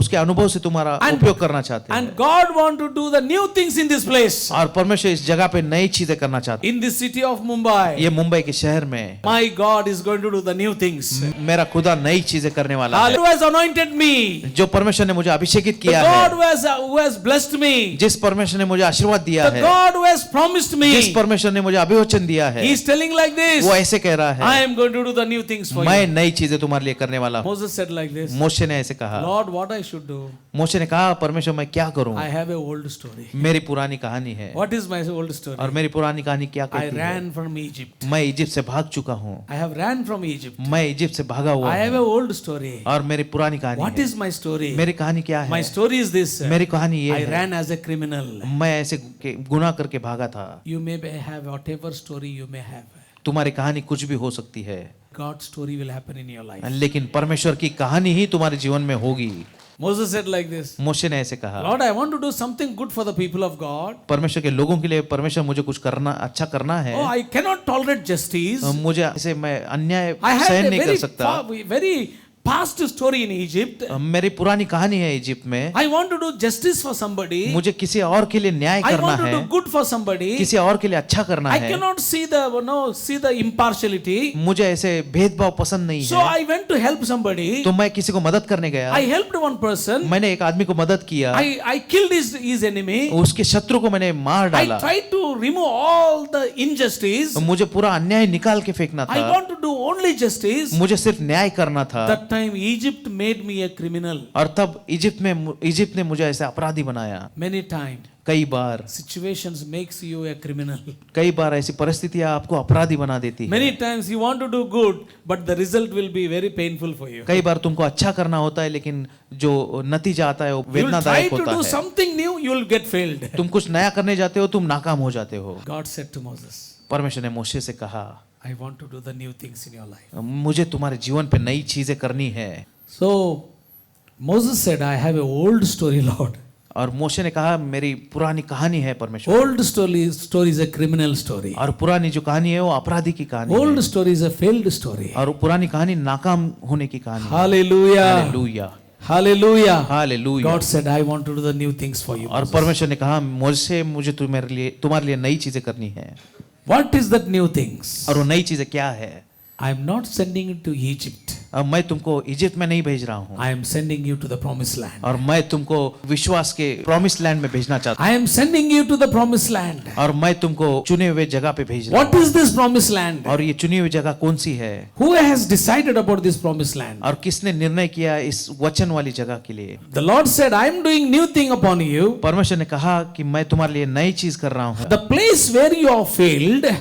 उसके अनुभव से तुम्हारा उपयोग करना चाहते हैं। And God want to do the new things in this place. और परमेश्वर इस जगह पे नई चीजें करना चाहते In this city of हैं। Mumbai, ये मुंबई के शहर में my God is going to do the new things. मेरा खुदा नई चीजें करने वाला है। Who has anointed me? जो परमेश्वर ने मुझे अभिषेकित The किया God है, who has blessed me. जिस परमेश्वर ने मुझे आशीर्वाद दिया The है, God who has promised me. जिस परमेश्वर ने मुझे अभिवचन दिया है, He is telling like this. वो ऐसे कह रहा I है, am going to do the new things for मैं you. नई चीजें तुम्हारे लिए करने वाला हूँ। Moses said like this. मोशे ने ऐसे कहा। Lord, what I should do? मोशे ने कहा, परमेश्वर मैं क्या करूं? I have a old story. मेरी पुरानी कहानी है। What is my old story? और मेरी पुरानी कहानी क्या I कहती है? ran from Egypt. मैं इजिप्ट से भाग चुका हूँ। I have ran from Egypt. मैं इजिप्ट से भागा हुआ I have हूँ। a old story. और मेरी पुरानी कहानी What है। is my story? मेरी कहानी क्या My है? story is this. मेरी कहानी ये I है, ran as a criminal. मैं ऐसे गुनाह करके भागा था। You may have whatever story you may have. तुम्हारी कहानी कुछ भी हो सकती है, God's story will happen in your life. लेकिन परमेश्वर की कहानी ही तुम्हारे जीवन में होगी। Moses said like this, मोशे ने ऐसे कहा, Lord, I want to do something good for the people of God. परमेश्वर के लोगों के लिए परमेश्वर मुझे कुछ करना अच्छा करना है। Oh, I cannot tolerate justice. मुझे ऐसे मैं अन्याय I had सहन a नहीं कर very, सकता। very past story in Egypt. मेरी पुरानी कहानी है इजिप्ट में। I want to do justice for somebody. मुझे किसी और के लिए न्याय I करना want to है, do good for somebody. किसी और के लिए अच्छा करना I है। cannot see the impartiality. मुझे ऐसे भेदभाव पसंद नहीं So है, I went to help somebody. तो मैं किसी को मदद करने गया। I helped one person. मैंने एक आदमी को मदद किया, I killed his enemy. उसके शत्रु को मैंने मार I डाला। tried to remove all the injustice. मुझे पूरा अन्याय निकाल के फेंकना I था, want to do only justice. मुझे सिर्फ न्याय करना था। That time Egypt made me a criminal. और तब इजिप्ट ने मुझे ऐसे अपराधी बनाया। Many times कई बार situations makes you a criminal. कई बार ऐसी परिस्थितियां आपको अपराधी बना देती है। Many times you want to do good, but the result will be very painful for you. कई बार तुमको अच्छा करना होता है, लेकिन जो नतीजा आता है वो You will try वेदनादायक to होता do है। something new, you will get failed. तुम कुछ नया करने जाते हो, तुम नाकाम हो जाते हो। God said to Moses, परमेश्वर ने मोशे से कहा, I want to do the new things in your life. मुझे तुम्हारे जीवन पे नई चीजें करनी है। So Moses said, I have a old story, Lord. और मोशे ने कहा, मेरी पुरानी कहानी है परमेश्वर। Old story is a criminal story. और पुरानी जो कहानी है वो अपराधी की कहानी Old है। story is a failed story. और पुरानी कहानी नाकाम होने की कहानी है। Hallelujah. Hallelujah, Hallelujah. Hallelujah. God said, I want to do the new things for you. और Moses. परमेश्वर ने कहा, मोशे मुझे तुम्हारे लिए नई चीजें करनी है। What is that new things? और वो नई चीजें क्या है? I am not sending you to Egypt. अब मैं तुमको इजिप्ट में नहीं भेज रहा हूँ, I am sending you to the promised land. और मैं तुमको विश्वास के प्रॉमिस लैंड में भेजना चाहता I am sending you to the promised land. हूँ, और मैं तुमको चुने हुए जगह पे भेज रहा What is this promised land? हूँ। और ये चुनी हुई जगह कौन सी है? Who has decided about this promised land? और किसने निर्णय किया इस वचन वाली जगह के लिए? The Lord said, I am doing new thing upon you. परमेश्वर ने कहा कि मैं तुम्हारे लिए नई चीज कर रहा हूँ। The place where you are failed,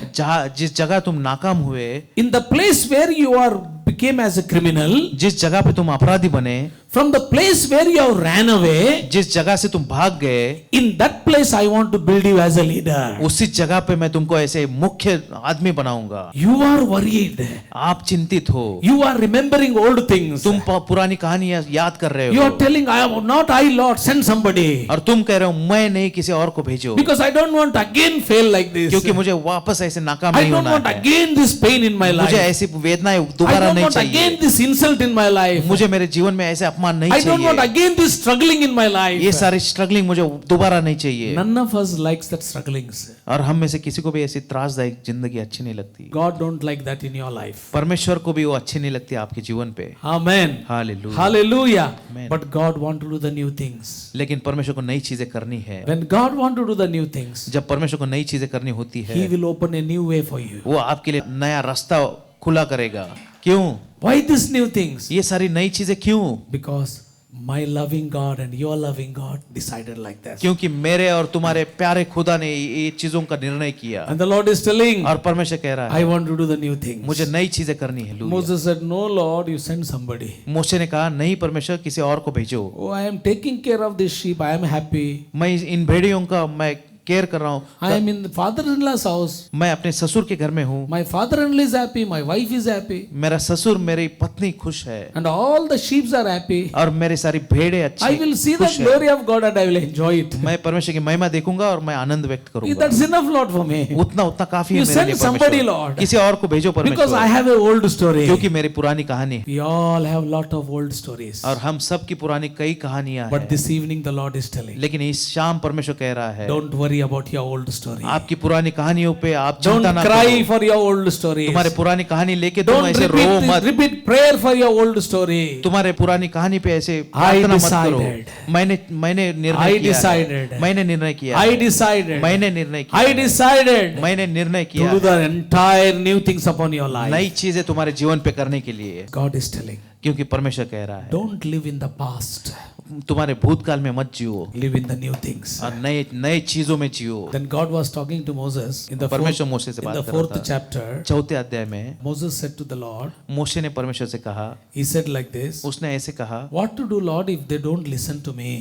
जिस जगह तुम नाकाम हुए, in the place where you are became as a criminal, जिस जगह पे तुम अपराधी बने, from the place where you have ran away, जिस जगह से तुम भाग गए, in that place I want to build you as a leader. उसी जगह पे मैं तुमको ऐसे मुख्य आदमी बनाऊंगा। You are worried. आप चिंतित हो, You are remembering old things. तुम पुरानी कहानियां याद कर रहे You हो, are telling, I am not I, Lord, send somebody. और तुम कह रहे हो मैं नहीं, किसी और को भेजो, Because I don't want to again fail like this. क्योंकि मुझे वापस ऐसे नाकाम I नहीं don't होना want है। again this pain in my मुझे life. ऐसी वेदनाएं I दोबारा don't नहीं want again चाहिए। this insult in my life. मुझे मेरे जीवन में ऐसे अपमान नहीं I don't want चाहिए। again this struggling in my life. ये सारी स्ट्रगलिंग मुझे दोबारा नहीं चाहिए। None of us likes that strugglings. और हम में से किसी को भी ऐसी त्रासदायक जिंदगी अच्छी नहीं लगती। God don't like that in your life. परमेश्वर को भी वो अच्छी नहीं लगती आपके जीवन पे। Amen. Hallelujah. Hallelujah. Amen. But God want to do the new things. लेकिन परमेश्वर को नई चीजें करनी है। When God want to do the new things, जब परमेश्वर को नई चीजें करनी होती He है, will open a new way for you. वो आपके लिए नया रास्ता खुला करेगा। क्यों? Why these new things? ये सारी नई चीजें क्यों? Because my loving God and your loving God decided like that. क्योंकि मेरे और तुम्हारे प्यारे खुदा ने ये चीजों का निर्णय किया। And the Lord is telling, और परमेश्वर कह रहा I है, want to do the new things. मुझे नई चीजें करनी है। Hallelujah. Moses said, No, Lord, you send somebody. मूसा ने कहा, नहीं परमेश्वर, किसी और को भेजो। Oh, I am taking care of this sheep. I am happy. मैं इन भेड़ियों का मैं केयर कर रहा हूँ। I am in the father-in-law's house. मैं अपने ससुर के घर में हूँ। My father-in-law is happy. My wife is happy. मेरा ससुर, मेरी पत्नी खुश है, And all the sheep are happy. और मेरी सारी भेड़ें अच्छी I will see the खुश है। glory of God and I will enjoy it. मैं परमेश्वर की महिमा देखूंगा और मैं आनंद व्यक्त करूंगा। That's enough, Lord, for me. उतना काफी है You मेरे send लिए somebody, परमेश्वर। Lord. किसी और को भेजो Because I परमेश्वर, have an old story. क्योंकि मेरी पुरानी कहानी है। We all have lot of old stories. और हम सब की पुरानी कई कहानियां But हैं। this evening the Lord is telling, लेकिन इस शाम परमेश्वर कह रहा है, don't worry about your old story. आपकी पुरानी कहानियों पे आप Don't चिंता ना cry करो। for your old stories. तुम्हारे पुरानी कहानी लेके तुम Don't ऐसे रो मत। repeat prayer for your old story. तुम्हारे पुरानी कहानी पे ऐसे I प्रार्थना मत करो। decided. मैंने I निर्णय किया decided. है। मैंने निर्णय किया I है। decided. मैंने निर्णय किया I है। decided मैंने निर्णय to किया do है। the entire new things upon your नई life. चीजें तुम्हारे जीवन पे करने के लिए, God is telling, क्योंकि परमेश्वर कह रहा है, don't live in the past. तुम्हारे भूतकाल में मत जियो, Live in the new things. और नए चीजों में जियो। Then God was talking to Moses in the परमेश्वर मूसा से in बात the कर रहा 4th था। chapter. चौथे अध्याय में Moses said to the Lord, मूसा ने परमेश्वर से कहा, he said like this, उसने ऐसे कहा, what to do, Lord, if they don't listen to me?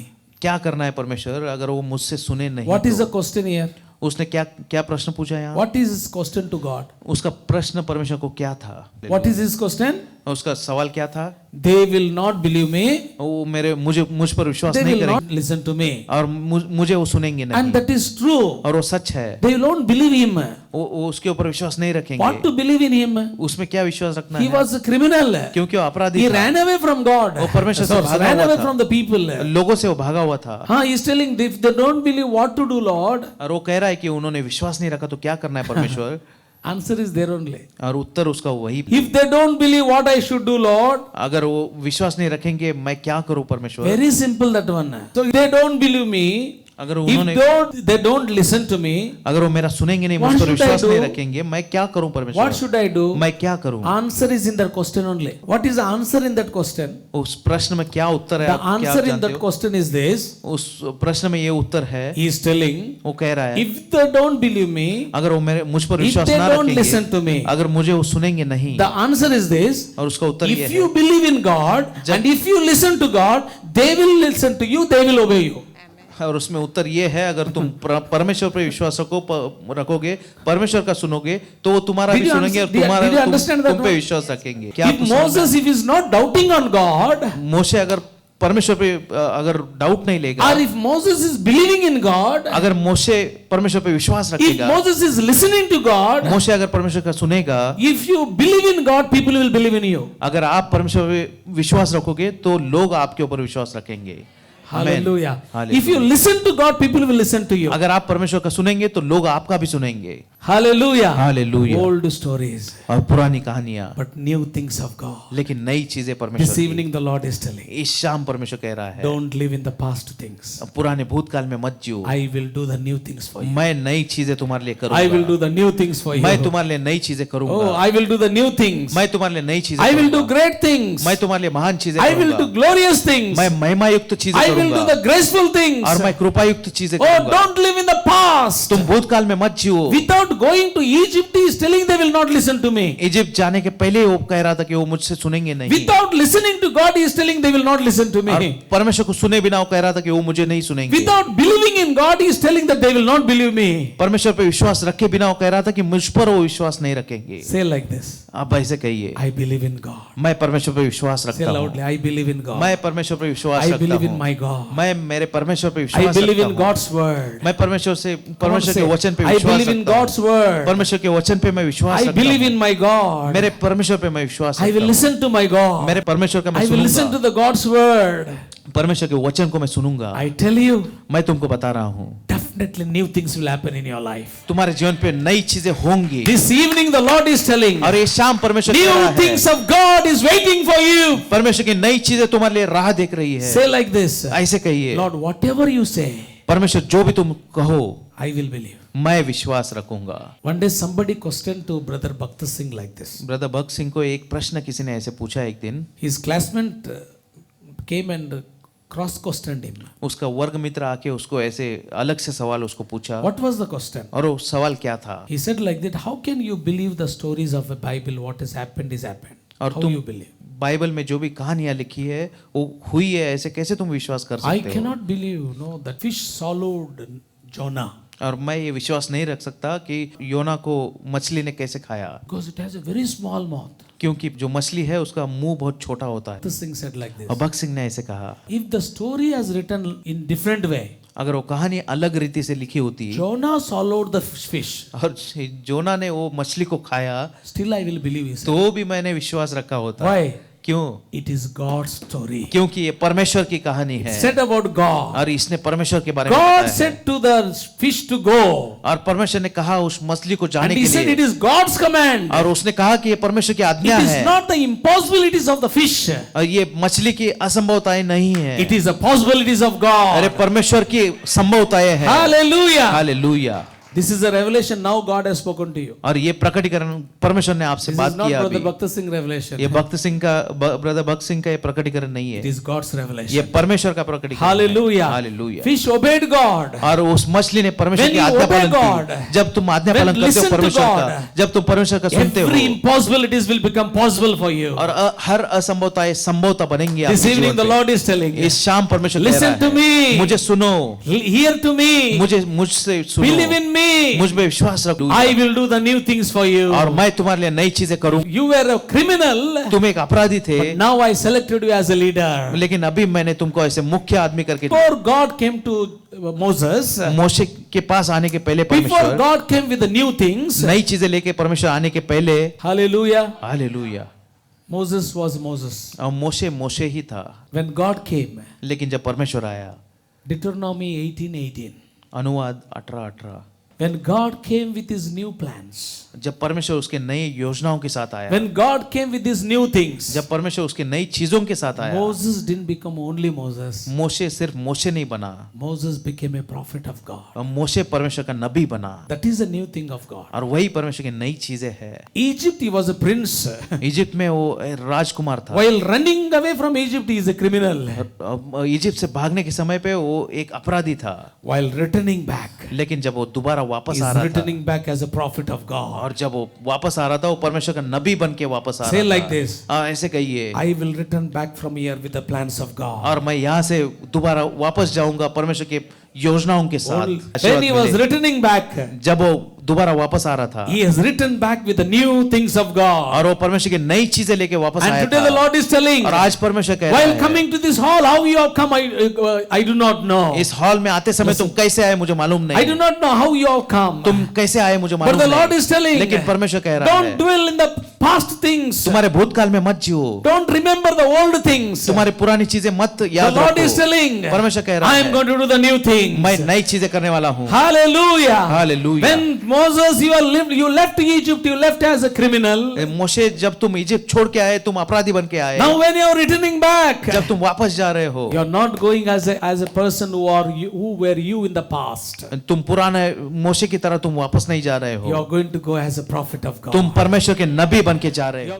क्या करना है परमेश्वर अगर वो मुझसे सुने नहीं What is तो? the question here? उसने क्या प्रश्न पूछा यहाँ? What is his question to God? उसका प्रश्न परमेश्वर को क्या था? What is his question? उसका सवाल क्या था? They will not believe me. वो मुझ पर विश्वास They नहीं will करेंगे not listen to me. और मुझे वो सुनेंगे And नहीं, that is true. और वो सच है। They won't believe him. वो उसके ऊपर विश्वास नहीं रखेंगे। What to believe in him? उसमें क्या विश्वास रखना He है? was a criminal. क्योंकि वो अपराधी He था, ran away from God. वो परमेश्वर से So, भागा ran हुआ away था। from the people. लोगों से वो भागा हुआ था He's telling if they don't believe what to do, Lord. और वो कह रहा है कि उन्होंने विश्वास नहीं रखा तो क्या करना है परमेश्वर? Answer is there only. और उत्तर उसका वही, If they don't believe what I should do, Lord. अगर वो विश्वास नहीं रखेंगे मैं क्या करूं परमेश्वर? Very simple that one. So if they don't believe me, अगर if उन्होंने they don't listen to me, अगर वो मेरा सुनेंगे नहीं, What मुझ पर should I विश्वास do? नहीं रखेंगे, मैं क्या करूं what परमेश्वर? should I do? मैं क्या करूं? Answer is in that question only. What is the answer in that question? उस प्रश्न में क्या उत्तर है? The आप क्या answer in जानते that हो? question is this. उस प्रश्न में ये उत्तर है, He is telling, वो कह रहा है if they don't believe me, अगर वो मुझ पर if विश्वास they ना don't listen to रखेंगे, me, अगर मुझे वो सुनेंगे नहीं, the answer is this. और उसका उत्तर ये If है, you believe in God and if you listen to God, they will listen to you, they will obey you. और उसमें उत्तर ये है, अगर तुम परमेश्वर पर विश्वास रखोगे, परमेश्वर का सुनोगे, तो वो तुम्हारा Did भी you सुनेंगे और understand- did you understand that तुम पे one? विश्वास रखेंगे। क्या If आपको समझ Moses, if he is not doubting on God, मोशे अगर परमेश्वर पे अगर डाउट नहीं लेगा, or if Moses is believing in God, अगर मोशे परमेश्वर पे विश्वास if रखेगा, Moses is listening to God, मोशे अगर परमेश्वर का सुनेगा, if you believe in God, people will believe in you. अगर आप परमेश्वर पे विश्वास रखोगे तो लोग आपके ऊपर विश्वास रखेंगे। Hallelujah. Hallelujah. If you listen to God, people will listen to you. अगर आप परमेश्वर का सुनेंगे तो लोग आपका भी सुनेंगे। Hallelujah. Hallelujah. Old stories, और पुरानी कहानियां, but new things of God. लेकिन नई चीजें This परमेश्वर की। evening, the Lord is telling, इस शाम परमेश्वर कह रहा है, don't live in the past things. पुराने भूतकाल में मत जियो, I will do the new things for you. मैं नई चीजें तुम्हारे लिए I will do करूंगा, the new things for you. मैं तुम्हारे लिए नई चीजें Oh, करूंगा, I will do the new things. मैं तुम्हारे लिए नई चीजें I will do करूंगा, great things. मैं तुम्हारे लिए महान चीजें I will do करूंगा, glorious things. मैं महिमा युक्त चीजें I will do करूंगा, the graceful things. और मैं कृपा युक्त चीजें Oh, करूंगा। don't live in the past. तुम भूतकाल में मत जियो। Without going to Egypt, he is telling they will not listen to me. Egypt जाने के पहले वो कह रहा था कि वो मुझसे सुनेंगे नहीं, Without listening to God, he is telling they will not listen to और me. परमेश्वर को सुने बिना वो कह रहा था कि वो मुझे नहीं सुनेंगे। Without believing in God, he is telling that they will not believe me. परमेश्वर पे विश्वास रखे बिना वो कह रहा था कि मुझ पर वो विश्वास नहीं रखेंगे। Say like this. आप ऐसे कहिए, I believe in God. मैं परमेश्वर पे विश्वास Say रखता loudly, हूँ, I believe in God. मैं परमेश्वर पे विश्वास I रखता believe in हूँ, my God. मैं मेरे परमेश्वर पे I विश्वास believe रखता in हूँ, God's word. मैं परमेश्वर Come on, के say, वचन पे I विश्वास believe in रखता हूँ, God's word. परमेश्वर के वचन पे मैं विश्वास I रखता believe हूँ, in my God. मेरे परमेश्वर पे मैं विश्वास I will रखता हूँ, listen to my God. मेरे परमेश्वर का मैं I will listen to सुनूंगा, the God's word. परमेश्वर के वचन को मैं सुनूंगा। I tell you, मैं तुमको बता रहा हूँ, definitely new things will happen in your life. तुम्हारे जीवन पे नई चीजें होंगी। This evening the Lord is telling, और ये शाम परमेश्वर कह रहा new है, things of God is waiting for you. परमेश्वर की नई चीजें तुम्हारे लिए राह देख रही है। Say like this, ऐसे कहिए, Lord, whatever you say, परमेश्वर जो भी तुम कहो I will believe. मैं विश्वास रखूंगा। One day somebody questioned to Brother Bhakta Singh like this. Brother भक्त सिंह को एक प्रश्न किसी ने ऐसे पूछा एक दिन, His classmate came and cross-questioned him. उसका वर्ग मित्र आके उसको ऐसे अलग से सवाल उसको पूछा, What was the question? और वो सवाल क्या था? He said like that, how can you believe the stories of a Bible? What has happened is happened. और How तुम you believe? बाइबल में जो भी कहानियां लिखी है वो हुई है, ऐसे कैसे तुम विश्वास कर I सकते हो? cannot believe, no, that fish swallowed Jonah और मैं ये विश्वास नहीं रख सकता कि योना को मछली ने कैसे खाया, because it has a very small mouth. क्योंकि जो मछली है उसका मुंह बहुत छोटा होता है। Bhakta Singh said like this, और भक्त सिंह ने ऐसे कहा, if the story has written in different way, अगर वो कहानी अलग रीति से लिखी होती Jonah swallowed the fish, और जोना ने वो मछली को खाया, still I will believe, he said. तो भी मैंने विश्वास रखा होता। Why? क्यों? It is God's story. क्योंकि ये परमेश्वर की कहानी है Said about God. और इसने परमेश्वर के बारे में God बताया है। said to the fish to go, और परमेश्वर ने कहा उस मछली को and जाने he के said it लिए, is God's command. और उसने कहा कि ये परमेश्वर की आज्ञा It is है not the impossibilities of the fish. और ये मछली की असंभवताएं नहीं है, It is the possibilities of अरे God. परमेश्वर की संभवताएं हैं। Hallelujah. Hallelujah. This is a revelation now God has spoken to you. और ये प्रकटीकरण परमेश्वर ने आपसे This बात is not किया Brother अभी। Bhakta Singh revelation. ये भक्त सिंह का ब्रदर भक्त सिंह का ये प्रकटीकरण नहीं It है, is God's ये revelation. परमेश्वर का प्रकटीकरण है। Hallelujah. Hallelujah. Fish obeyed God. और उस मछली ने परमेश्वर When की you आज्ञा obey पालन God, की। जब तुम आज्ञा when पालन करते हो listen to परमेश्वर God, का, जब तुम परमेश्वर का सुनते Every हो, impossibilities will become possible for you. और हर असंभवताएं संभवता बनेंगी This आपके evening जीवन the में। Lord is telling you, इस शाम परमेश्वर कह listen रहा to है, me. मुझे सुनो, hear to me, मुझसे सुनो, believe in me. me. मुझ में विश्वास रखो I will do the new things for you. और मैं तुम्हारे लिए नई चीजें करूं। You were a criminal. तुम एक अपराधी थे, But now I selected you as a leader. लेकिन अभी मैंने तुमको ऐसे मुख्य आदमी करके Before God came to Moses, मोशे के पास आने के पहले before परमेश्वर God came with the new things, नई चीजें लेके परमेश्वर आने के पहले, hallelujah, hallelujah, Moses was Moses. और मोशे मोशे ही था। When God came, लेकिन जब परमेश्वर आया, Deuteronomy 18:18, अनुवाद 18:18, when God came with his new plans, जब परमेश्वर उसके नई योजनाओं के साथ आया, when God came with his new things, जब परमेश्वर उसके नई चीजों के साथ आया, Moses didn't become only Moses. मोशे सिर्फ मोशे नहीं बना, Moses became a prophet of God. और मोशे परमेश्वर का नबी बना, That is a new thing of God. और वही परमेश्वर की नई चीजें है। Egypt, he was a prince. Egypt में वो राजकुमार था, While running away from Egypt, he is a criminal. Egypt से भागने के समय पे वो एक अपराधी था, While returning back, लेकिन जब वो दोबारा he वापस is आ रहा था, returning back as a prophet of God. और जब वो वापस आ रहा था, वो परमेश्वर का नबी बन के वापस आ Say रहा like था। this. हाँ, ऐसे कहिए, I will return back from here with the plans of God. और मैं यहाँ से दोबारा वापस जाऊंगा परमेश्वर के योजनाओं के साथ। When he was returning back, जब वो दोबारा वापस आ रहा था, he has returned back with the new things of God. और वो परमेश्वर की नई चीजें लेके वापस And आया today the था, Lord is telling, और आज परमेश्वर कह रहा while है, coming to this hall, how you have come, I do not know. इस हॉल में आते समय तुम कैसे आए मुझे मालूम I do नहीं, not know how you have come. तुम कैसे आए मुझे But मालूम the Lord नहीं, is telling, लेकिन परमेश्वर कह रहा don't है, dwell in the past things. तुम्हारे भूतकाल में मत जियो, Don't remember the old things. The तुम्हारी पुरानी चीजें मत याद Lord is रखो। telling, परमेश्वर कह रहा I am है, going to do the new things. मैं नई चीजें करने वाला हूँ। Hallelujah. Hallelujah. When Moses, you left Egypt, you left as a criminal. मोशे, जब तुम इजिप्ट छोड़ के आए, तुम अपराधी बन के आए, Now when you are returning back, जब तुम वापस जा रहे हो, you are not going as a person who were you in the past. तुम पुराने मोशे की तरह तुम वापस नहीं जा रहे You हो, are going to go as a prophet of God. तुम परमेश्वर के नबी बन के जा रहे हो।